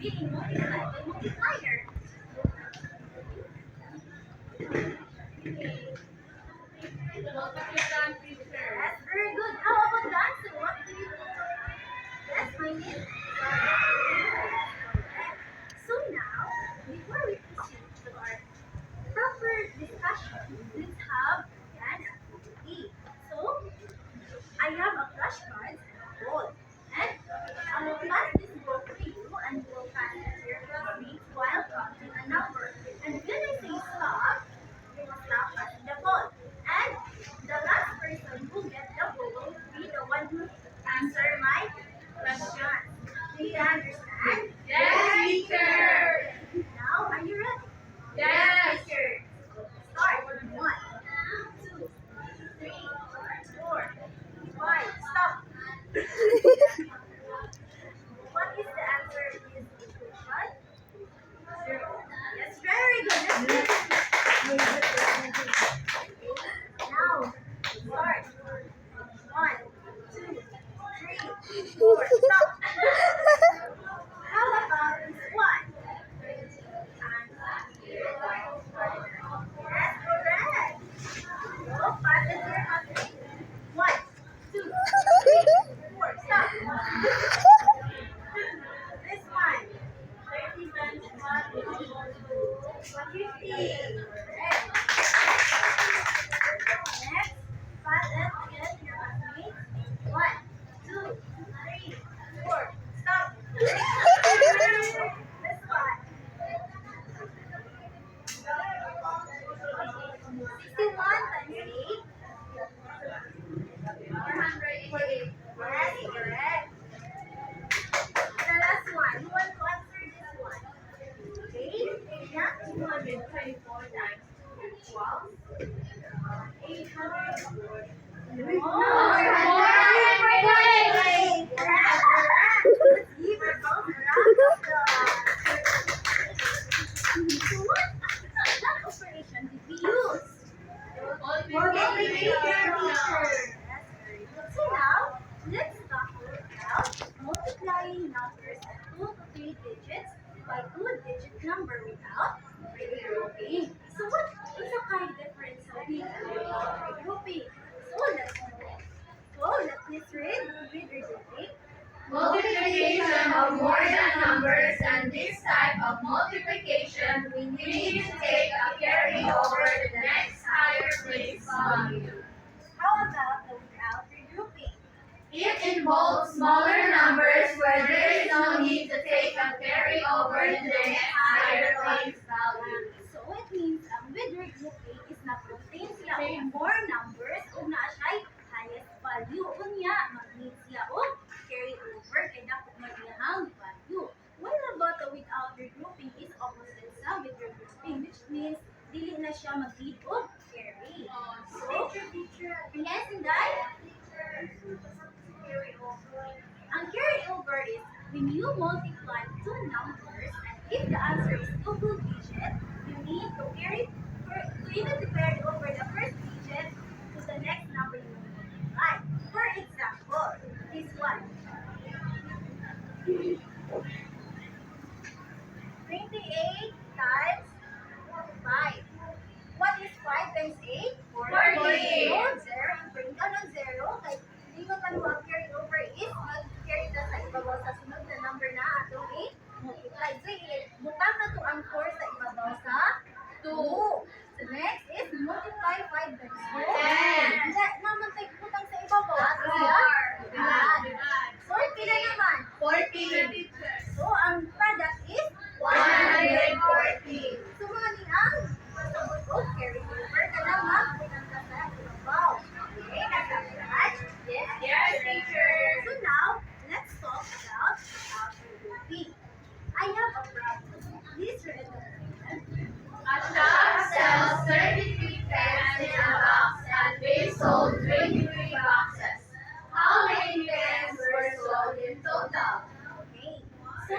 being multiplied by multiplier. That's very good. How about that? So what do you do? Let's find it. So now, before we proceed to our proper discussion, let's have an activity. So, I have a flashcard and a ball. And I will pass this ball to you and you will pass it to your classmates while counting a number. And when I say stop, you will stop passing the ball. And the last person who gets the ball will be the one who answer my question. Do you understand? Yes, teacher. Now, are you ready? Yes. Teacher. Start. 1, 2, 3, 4, 5. Stop. What is the answer in this equation? 0. Yes, very good. That's very good. Now, start. 1, 2, 3, 4. Stop. How about this one? Yes, correct. So, pass it to your husband. 1, 2, 3, 4. Stop. This one. 30 times 1 is 150. Correct. Next, pass it again to your husband. 1, 2, 3, 4. Stop. This one. 61 times 8. 448. Yes, correct. The last one. You want to answer this one? Okay. Yeah. 224 times 12. 800. Multiplying numbers at 2 to 3 digits by 2-digit number without regrouping. So what is the kind difference without regrouping? So let's read regrouping. Multiplication of more than numbers, and this type of multiplication we need to take a carry over the next higher place value. How about the without regrouping? It involves smaller numbers where there is no need to take a carry over to the next higher place value. So it means with regrouping is na contain siya og more numbers ug naa siya highest value. Unya mag-need siya og carry over kay dapat mag-iyang value. While about the without regrouping is opposite sa with regrouping, which means dili na siya mag-lead og carry. So, yes, Inday? Ang carry over is when you multiply two numbers and if the answer is double digit, you need to either to carry over the first digit to the next number you will multiply. For example, this one. 28 times 5. What is 5 times 8? 40. No, 0. Bring down ang 0. Kaya hindi mo tanong ang carry over is mag-carry na sa ibabaw sa sunod na number na atong 8. Multiply. So, butang na to ang 4 sa ibabaw sa 2. So, next is multiply 5 times 4. 10. Naman tayo butang sa ibabaw. Ato siya? Divide. 40 na naman. 40. So, ang product is 140. So, mga niang masabot o carry over ka na mag-butang ka sa ibabaw. Okay, nasa-catch? Yes? Yes, teacher. So now, let's talk about regrouping. I have a problem. Please read the question. A shop sells 33 pens in a box and they sold 23 boxes. How many pens were sold in total? Okay. So,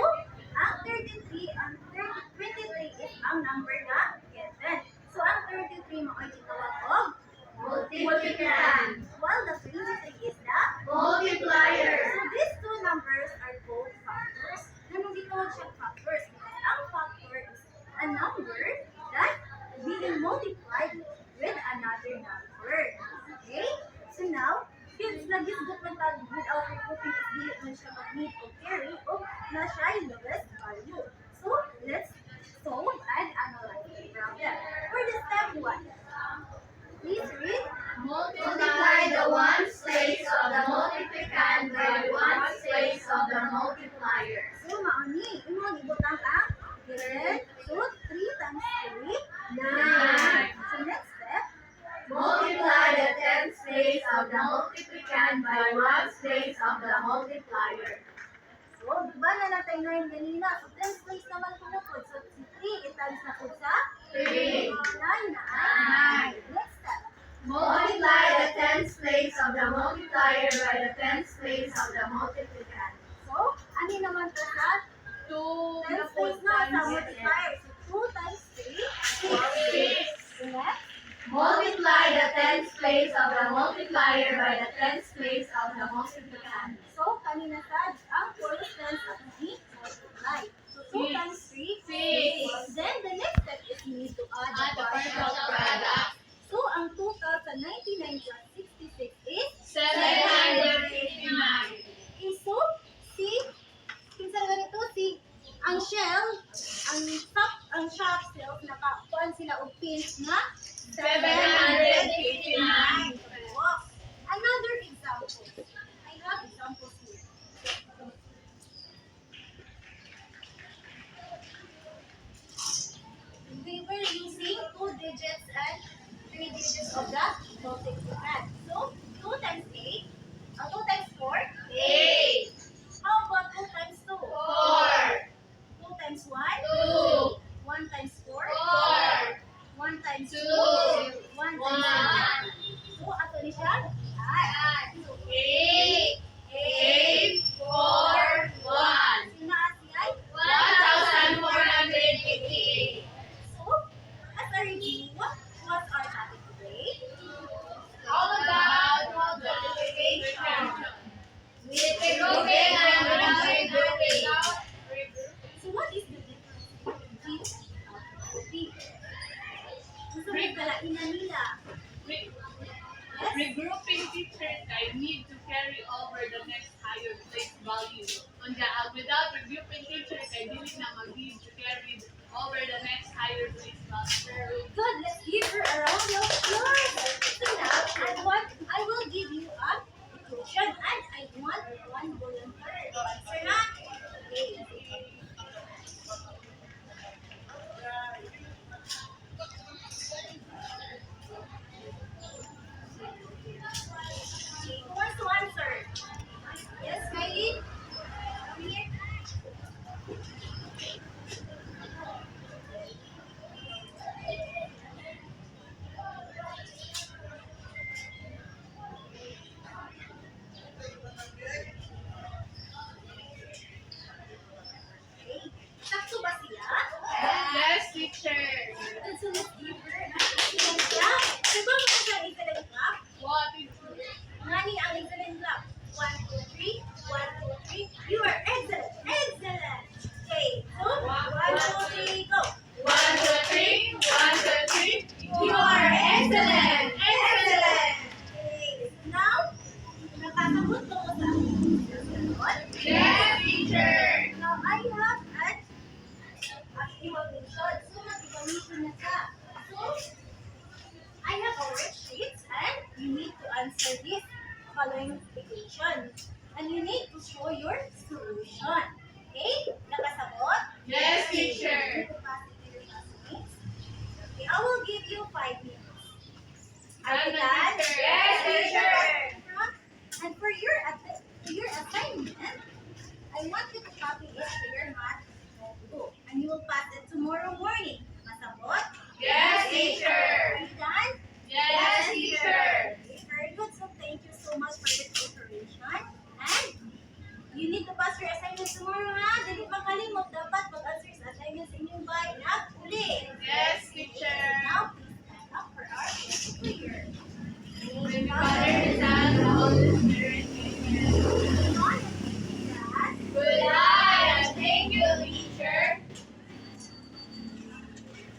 ang 33, ang 23 is ang number na given. So, ang 33 mo ay gitawag og Multiplicand. while the 23 is the Multiplier. So, these two numbers are both factors. Ganun gitawag siya factor. 9 ganina. So, 10 place naman ko na po. So, si 3, i-times na po sa 3. 9. Next step. Multiply the tens place of the multiplier by the tens place of the multiplicand. So, ano naman po sa 2 10 place na sa multiplier. So, 2 times 3, 6. Next. Multiply the tens place of the multiplier by the tens place of the multiplicand. So, kanina sa ang chorus tens at multiply. So, 2 times 3, 6. Then, the next step is you need to add the partial product. So, ang total sa 99 plus 66 is 759. Okay, so, kinsa ganito, ang shell, ang shop cells, nakakuan sila og pins na 759. Another example. I have examples here. We were using 2 digits and 3 digits of the multiplicand. So, 2 times 8, 2 times 4, 8. How about 2 times 2? 4. 2 times 1? 2. 1 times 4? 4. 1 times 2? 2. 1 times 1? 1. So, ato ni siya? Add. 8. 8. 4. 1. Sina si ay? 1,488. So, as a review, what was our topic today? All about multiplication. With regrouping and without regrouping. So, what is the difference between grouping? Gusto mo kalainan nila? Yes? Regrouping teachers, I need to carry over the next higher place value. Without regrouping teachers, I dili na mag-need to carry over the next higher place value. Good, let's give her a round of applause. So now, I will give you a equation and I want one volunteer to answer na. Okay. Who wants to answer? Yes, Kylie? Come here. Okay. Sakto ba siya? Yes, teacher. And so let's give her an excellent clap. Diba mo siya excellent clap? What teacher? Nani ang excellent clap? 1, 2, 3. 1, 2, 3. You are excellent. Excellent. Okay. So, 1, 2, 3, go. 1, 2, 3. 1, 2, 3. You are excellent. Excellent. Okay. Now, nakasagot ko sa sagot. Yes, teacher. Now, I have an evaluation. So, nag-evaluation na siya. So, I have a worksheet and you need to answer this following equation. And you need to show your solution. Okay? Nakasagot? Yes, teacher.